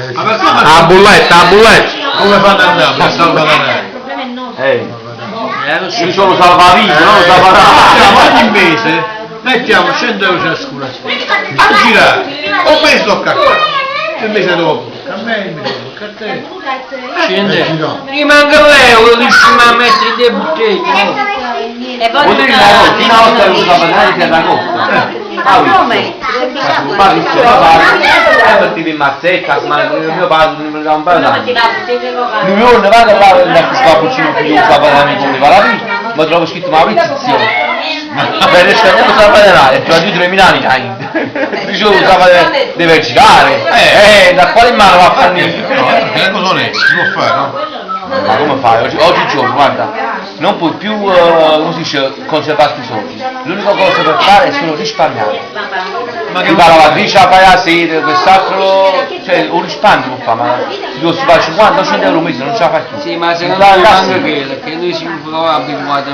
La bulletta, la bulletta. Come fanno ad andare? Per salvare? Io sono salvavita, non salvavita. Ogni mese mettiamo 100 euro ciascuno a girare. Un mese tocca a te. Il mese dopo. A me il mese tocca a te. Scende. Rimanga l'euro, riusciamo a mettere dei bottiglie. E Vuol dire che fino a 8 euro salvavita di agosto. come? Parli se la parli, metti in mazzetta, ma il mio padre non mi dà un bel anno. Il mio non vado là a cappuccino più un sabatani con le paravi, ma trovo scritto ma pizzizione. Per restare non sabaterà, e più di 3.000 anni. Dicevo sabaterà deve girare. Da quale mano va a fare niente? Che cosa non è? Si può fare, no? Ma come fai? Oggi giorno, guarda, non puoi più, come si dice, conservarti i soldi. L'unica cosa per fare è solo risparmiare. Ma Ti fa la lavatrice, la fai la sera, quest'altro, cioè un risparmio può fare, ma se tu si fa 50-100 euro al mese non ce la fai più. Sì, ma secondo me anche quello, che noi siamo provati abituati